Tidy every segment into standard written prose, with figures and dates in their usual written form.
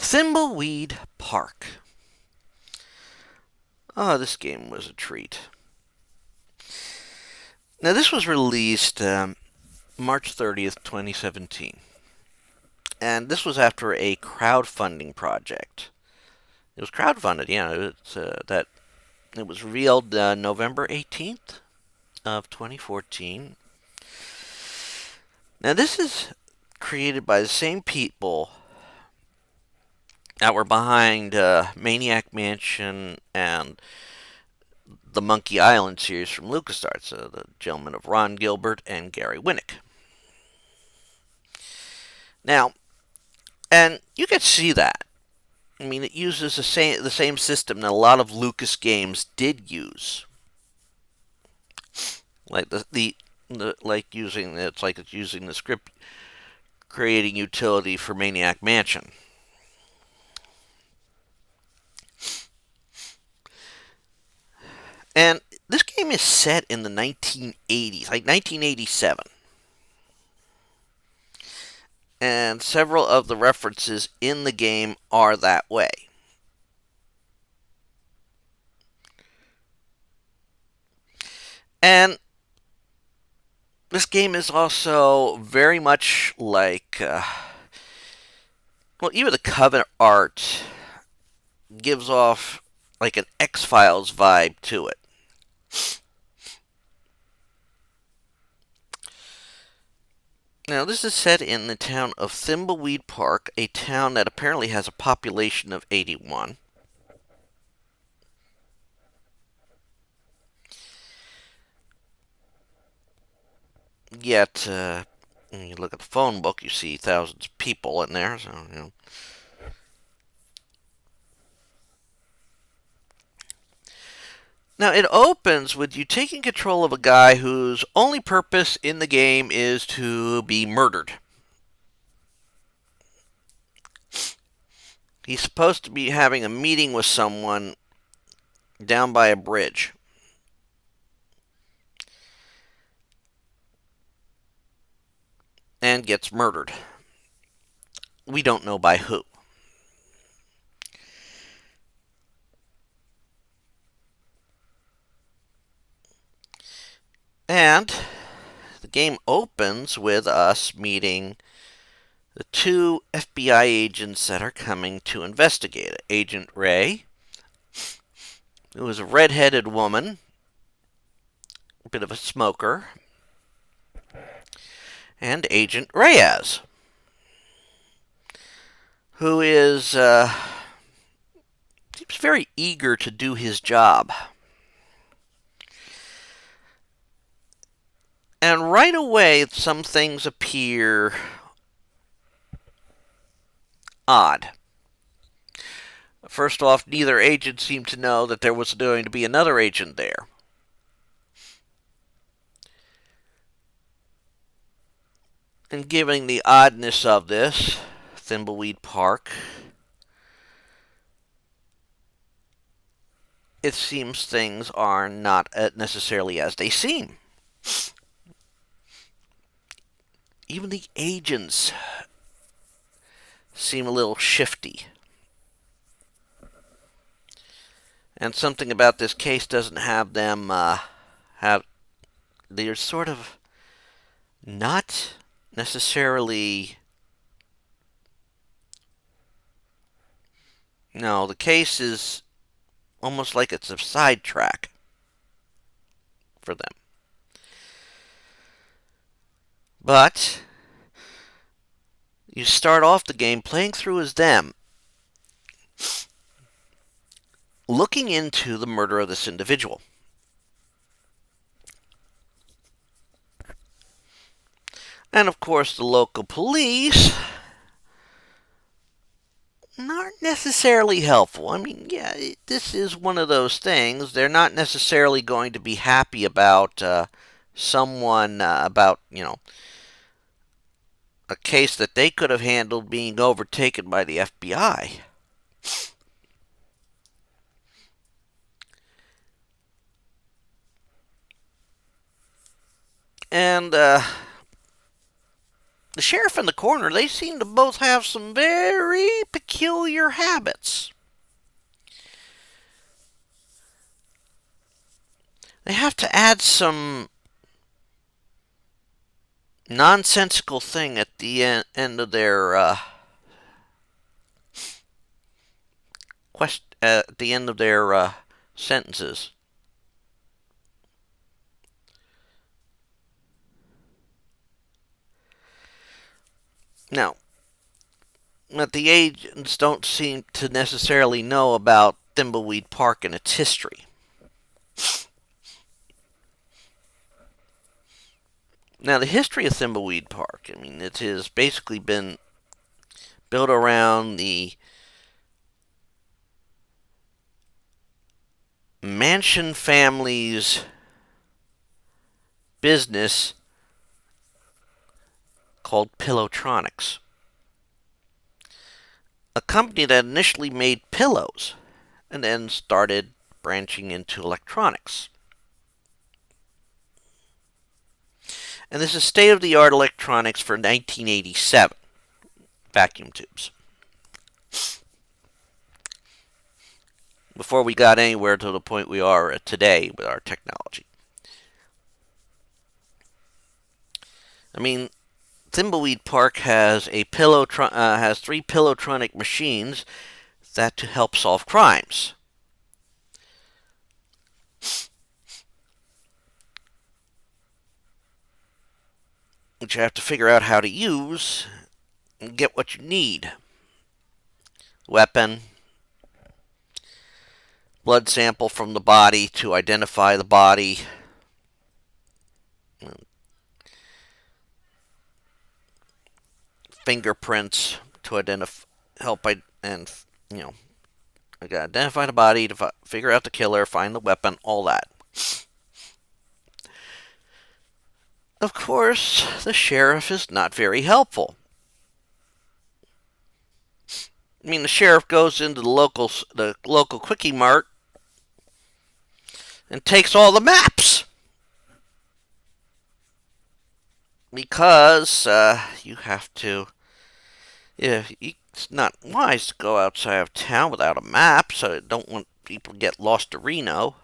Thimbleweed Park. Oh, this game was a treat. Now, this was released March 30th, 2017. And this was after a crowdfunding project. It was crowdfunded, yeah. It was revealed November 18th of 2014. Now, this is created by the same people that were behind Maniac Mansion and the Monkey Island series from LucasArts, the gentlemen of Ron Gilbert and Gary Winnick. Now, and you can see that. I mean, it uses the same system that a lot of Lucas games did use, like it's using the script creating utility for Maniac Mansion. And this game is set in the 1980s, like 1987. And several of the references in the game are that way. And this game is also very much like, even the cover art gives off like an X-Files vibe to it. Now, this is set in the town of Thimbleweed Park, a town that apparently has a population of 81. Yet, when you look at the phone book, you see thousands of people in there, so. Now, it opens with you taking control of a guy whose only purpose in the game is to be murdered. He's supposed to be having a meeting with someone down by a bridge. And gets murdered. We don't know by who. And the game opens with us meeting the two FBI agents that are coming to investigate it. Agent Ray, who is a red-headed woman, a bit of a smoker, and Agent Reyes, who is seems very eager to do his job. And right away, some things appear odd. First off, neither agent seemed to know that there was going to be another agent there. And given the oddness of this, Thimbleweed Park, it seems things are not necessarily as they seem. Even the agents seem a little shifty. And something about this case doesn't have them they're sort of not necessarily. No, the case is almost like it's a sidetrack for them. But you start off the game playing through as them, looking into the murder of this individual. And of course, the local police aren't necessarily helpful. I mean, yeah, this is one of those things. They're not necessarily going to be happy about someone, about, a case that they could have handled being overtaken by the FBI. And the sheriff and the coroner, they seem to both have some very peculiar peculiar habits. They have to add some nonsensical thing at the end of their at the end of their sentences. Now, but the agents don't seem to necessarily know about Thimbleweed Park and its history. Now, the history of Thimbleweed Park, I mean, it has basically been built around the Mansion family's business called Pillowtronics, a company that initially made pillows and then started branching into electronics. And this is state-of-the-art electronics for 1987, vacuum tubes. Before we got anywhere to the point we are at today with our technology. I mean, Thimbleweed Park has has 3 Pillowtronic machines that to help solve crimes. Which you have to figure out how to use and get what you need. Weapon, blood sample from the body to identify the body, fingerprints to and I gotta identify the body to figure out the killer, find the weapon, all that. Of course, the sheriff is not very helpful. I mean, the sheriff goes into the local Quickie Mart and takes all the maps because you have to. Yeah, it's not wise to go outside of town without a map, so I don't want people to get lost to Reno.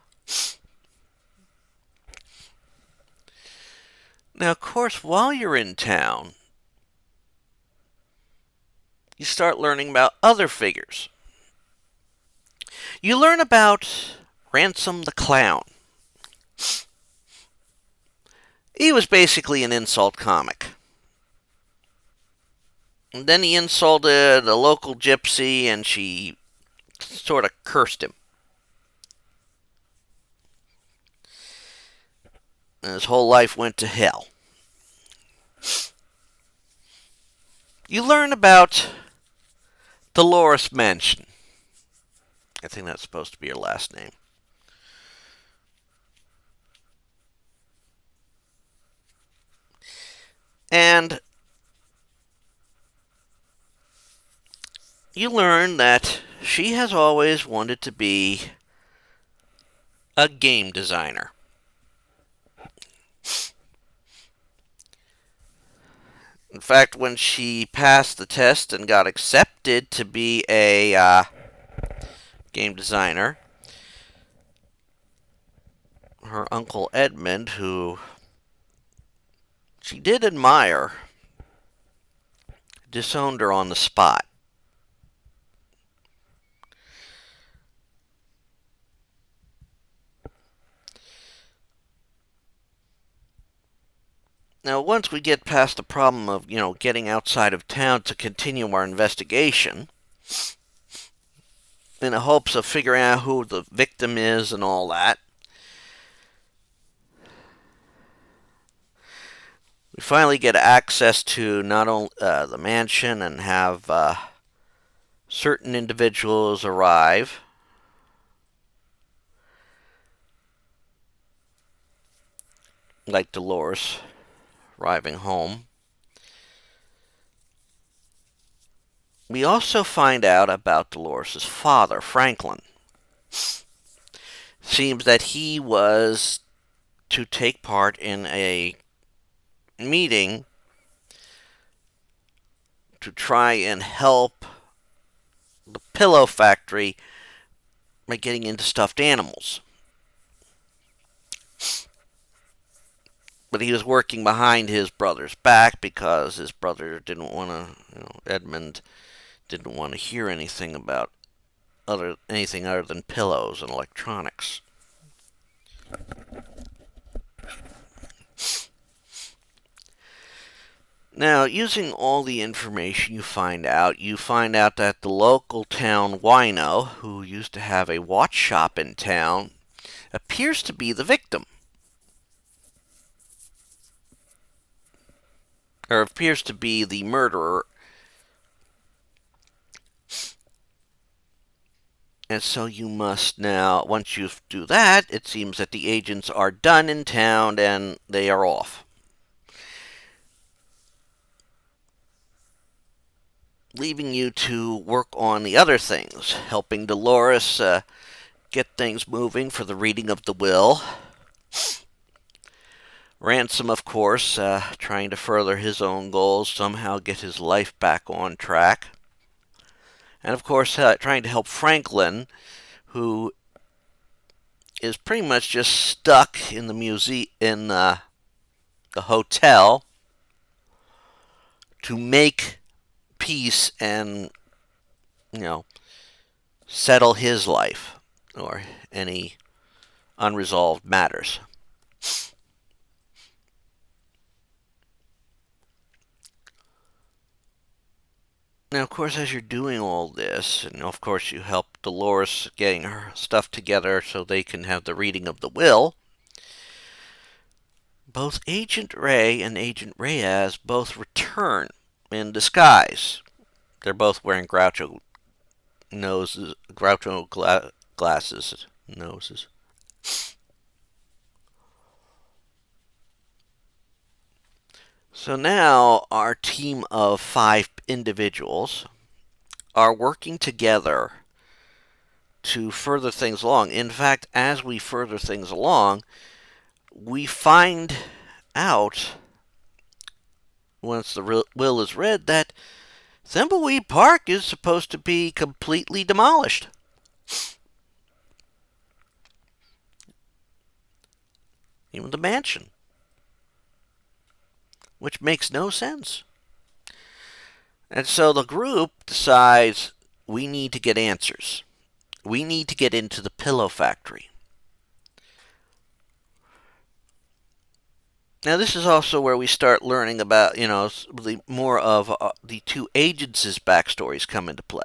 Now, of course, while you're in town, you start learning about other figures. You learn about Ransom the Clown. He was basically an insult comic. And then he insulted a local gypsy and she sort of cursed him. And his whole life went to hell. You learn about Dolores Mansion. I think that's supposed to be her last name. And you learn that she has always wanted to be a game designer. In fact, when she passed the test and got accepted to be a game designer, her uncle Edmund, who she did admire, disowned her on the spot. Now, once we get past the problem of, getting outside of town to continue our investigation, in the hopes of figuring out who the victim is and all that, we finally get access to not only the mansion and have certain individuals arrive. Like Dolores arriving home. We also find out about Dolores' father, Franklin. Seems that he was to take part in a meeting to try and help pillow factory by getting into stuffed animals. But he was working behind his brother's back because his brother didn't want to, Edmund didn't want to hear anything about anything other than pillows and electronics. Now, using all the information you find out that the local town wino, who used to have a watch shop in town, appears to be the victim. Or appears to be the murderer. And so you must now, once you do that, it seems that the agents are done in town and they are off, leaving you to work on the other things, helping Dolores get things moving for the reading of the will. Ransom, of course, trying to further his own goals, somehow get his life back on track. And of course, trying to help Franklin, who is pretty much just stuck in the hotel, to make peace and, settle his life or any unresolved matters. Now, of course, as you're doing all this, and of course you help Dolores getting her stuff together so they can have the reading of the will, both Agent Ray and Agent Reyes both return in disguise. They're both wearing Groucho noses. So now our team of 5 individuals are working together to further things along. In fact, as we further things along, we find out, once the will is read, that Thimbleweed Park is supposed to be completely demolished. Even the mansion. Which makes no sense. And so the group decides we need to get answers. We need to get into the pillow factory. Now, this is also where we start learning about, more of the 2 agents' backstories come into play.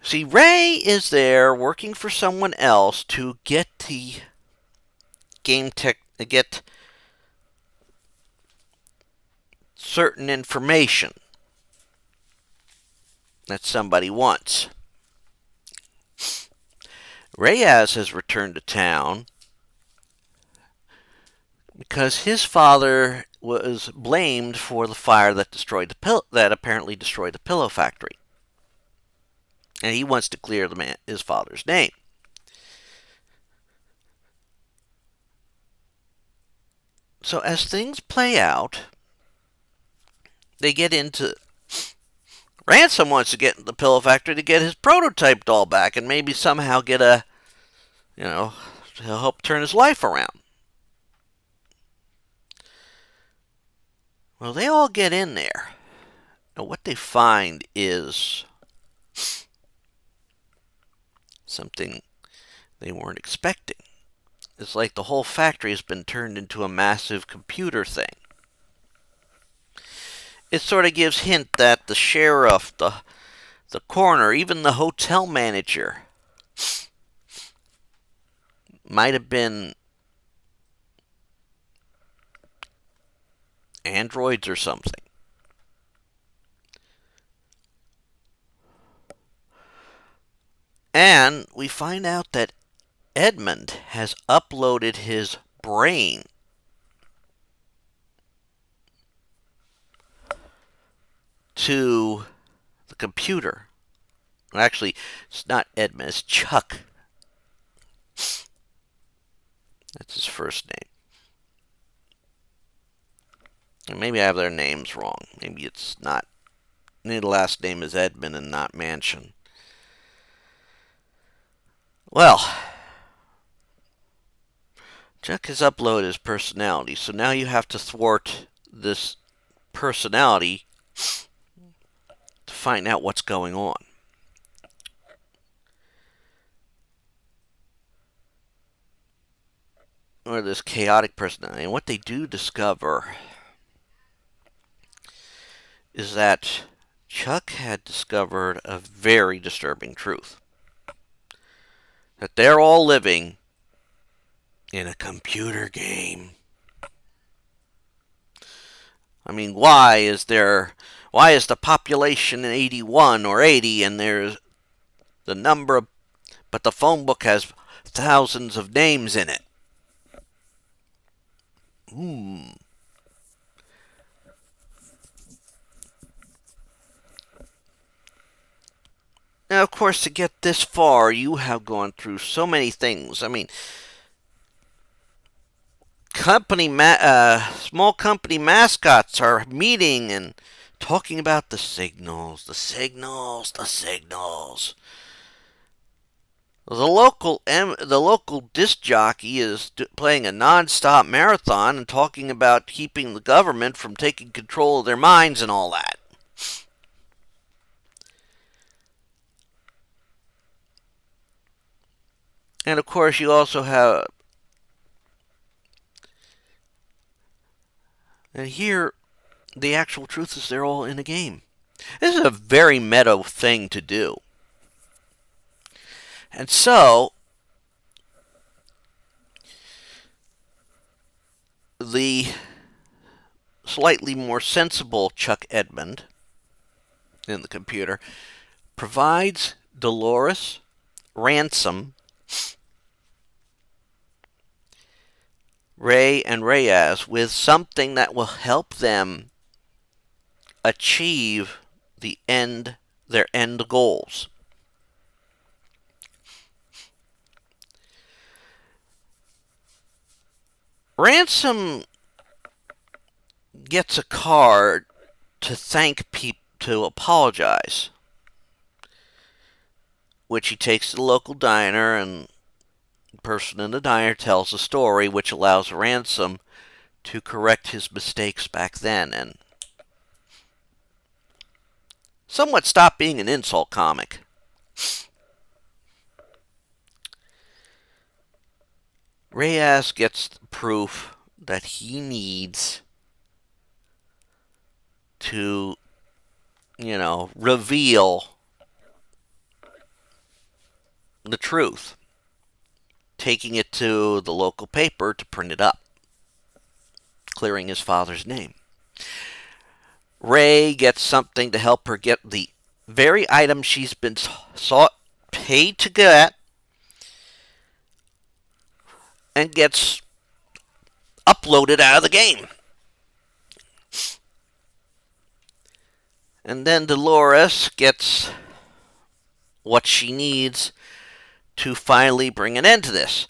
See, Ray is there working for someone else to get the get certain information that somebody wants. Reyes has returned to town because his father was blamed for the fire that apparently destroyed the pillow factory, and he wants to clear his father's name. So as things play out, they get into... Ransom wants to get in the pillow factory to get his prototype doll back and maybe somehow get he'll help turn his life around. Well, they all get in there. And what they find is something they weren't expecting. It's like the whole factory has been turned into a massive computer thing. It sort of gives hint that the sheriff, the coroner, even the hotel manager might have been androids or something. And we find out that Edmund has uploaded his brain to the computer. Actually, it's not Edmund, it's Chuck. That's his first name. And maybe I have their names wrong. Maybe it's not The last name is Edmund and not Mansion. Well, Chuck has uploaded his personality, so now you have to thwart this personality to find out what's going on. Or this chaotic personality. And what they do discover is that Chuck had discovered a very disturbing truth. That they're all living in a computer game. I mean, why is the population 81 or 80 and there's the number of, but the phone book has thousands of names in it? Hmm. Now, of course, to get this far, you have gone through so many things. I mean, small company mascots are meeting and talking about the signals, the signals, the signals. The local disc jockey is playing a non-stop marathon and talking about keeping the government from taking control of their minds and all that. And of course, you also have, and here, the actual truth is they're all in a game. This is a very meta thing to do. And so, the slightly more sensible Chuck Edmund in the computer provides Dolores, Ransom, Ray, and Reyes with something that will help them achieve their end goals. Ransom gets a card to thank people, to apologize, which he takes to the local diner, and the person in the diner tells a story which allows Ransom to correct his mistakes back then and somewhat stop being an insult comic. Reyes gets proof that he needs to, reveal the truth, taking it to the local paper to print it up, clearing his father's name. Ray gets something to help her get the very item she's been paid to get, and gets uploaded out of the game. And then Dolores gets what she needs to finally bring an end to this.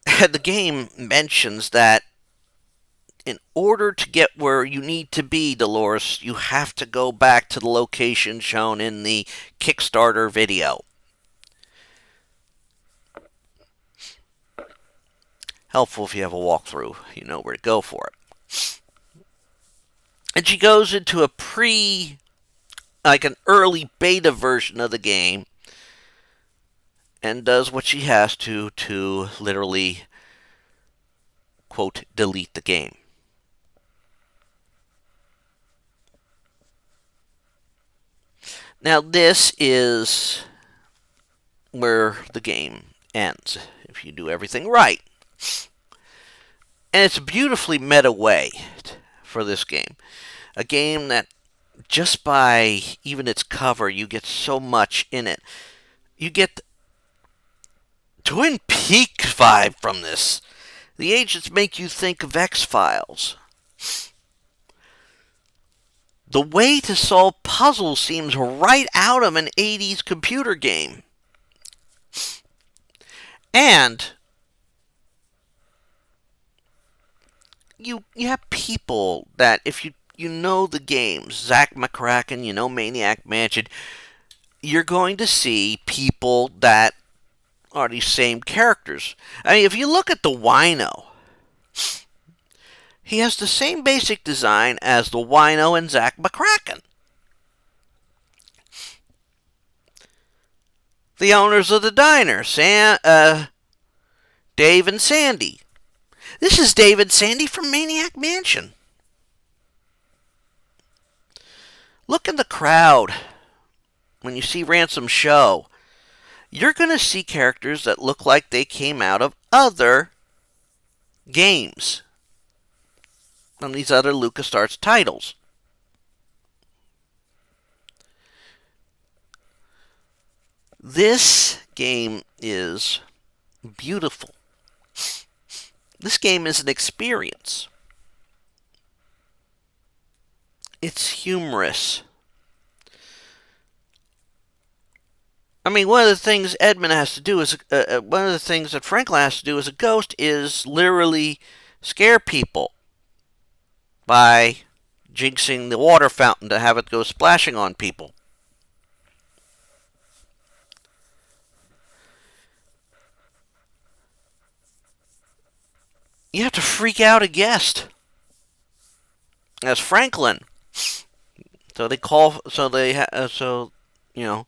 The game mentions that in order to get where you need to be, Dolores, you have to go back to the location shown in the Kickstarter video. Helpful if you have a walkthrough, you know where to go for it. And she goes into like an early beta version of the game, and does what she has to literally, quote, delete the game. Now, this is where the game ends, if you do everything right. And it's a beautifully meta way for this game. A game that, just by even its cover, you get so much in it. You get Twin Peaks vibe from this. The agents make you think of X-Files. The way to solve puzzles seems right out of an 80s computer game. And you have people that if you you know the games, Zack McCracken, you know Maniac Mansion, you're going to see people that are these same characters. I mean, if you look at the Wino, he has the same basic design as the Wino and Zack McCracken. The owners of the diner, Dave and Sandy. This is Dave and Sandy from Maniac Mansion. Look in the crowd when you see Ransom Show. You're going to see characters that look like they came out of other games from these other LucasArts titles. This game is beautiful. This game is an experience. It's humorous. I mean, one of the things Edmund has to do is, one of the things that Franklin has to do as a ghost is literally scare people by jinxing the water fountain to have it go splashing on people. You have to freak out a guest as Franklin. So they call. So you know,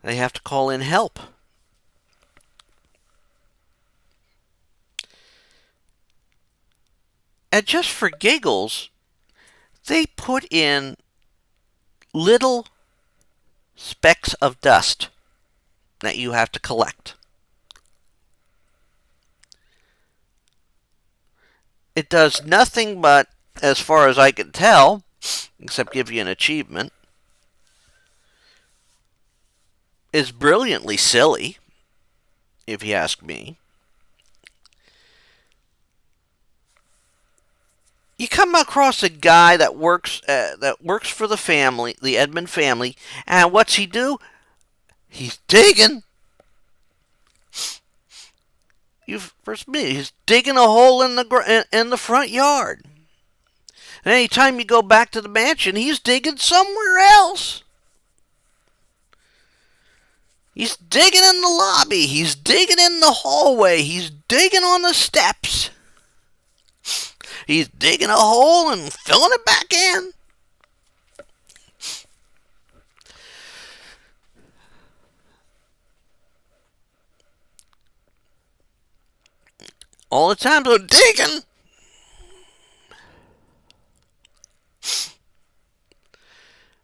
they have to call in help. And just for giggles, they put in little specks of dust that you have to collect. It does nothing but, as far as I can tell, except give you an achievement, is brilliantly silly, if you ask me. You come across a guy that works for the family, the Edmund family, and what's he do? He's digging. He's digging a hole in the front yard. And anytime you go back to the mansion, he's digging somewhere else. He's digging in the lobby. He's digging in the hallway. He's digging on the steps. He's digging a hole and filling it back in. All the time they're digging.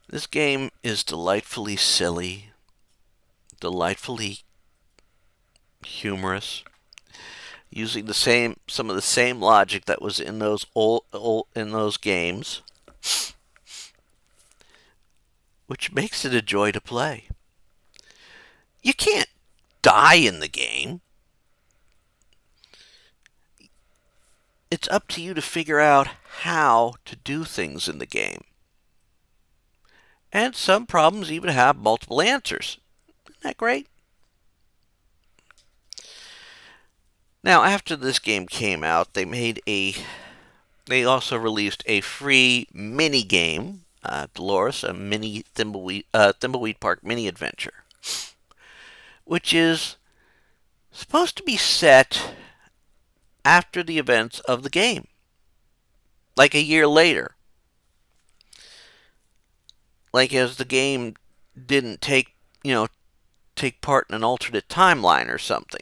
This game is delightfully silly, delightfully humorous, using some of the same logic that was in those those games, which makes it a joy to play. You can't die in the game. It's up to you to figure out how to do things in the game. And some problems even have multiple answers. Isn't that great? Now, after this game came out, they also released a free mini game, Dolores, a mini Thimbleweed Park mini adventure, which is supposed to be set after the events of the game, like a year later. Like as the game didn't take part in an alternate timeline or something.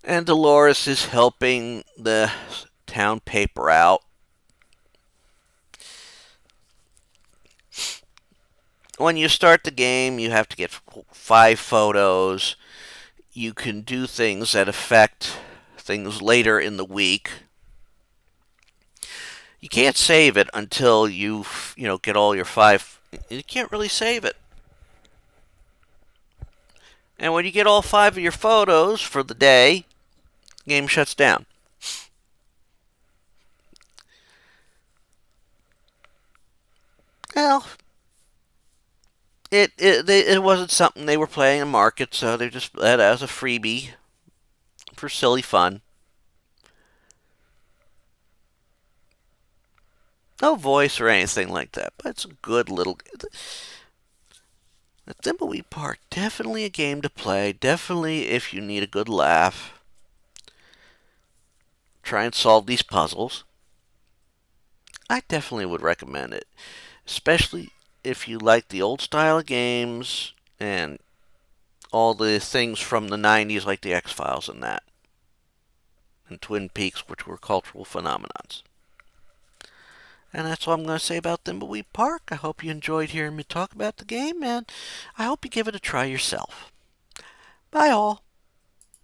And Dolores is helping the town paper out. When you start the game, you have to get 5 photos. You can do things that affect things later in the week. You can't save it until you get all your 5. You can't really save it. And when you get all 5 of your photos for the day, the game shuts down. Well, it wasn't something they were playing in market, so they just let it as a freebie for silly fun. No voice or anything like that, but it's a good little. The Thimbleweed Park, definitely a game to play. Definitely if you need a good laugh. Try and solve these puzzles. I definitely would recommend it, especially if you like the old style of games and all the things from the 90s, like the X Files and that, and Twin Peaks, which were cultural phenomenons. And that's all I'm going to say about Thimbleweed Park. I hope you enjoyed hearing me talk about the game, and I hope you give it a try yourself. Bye, all.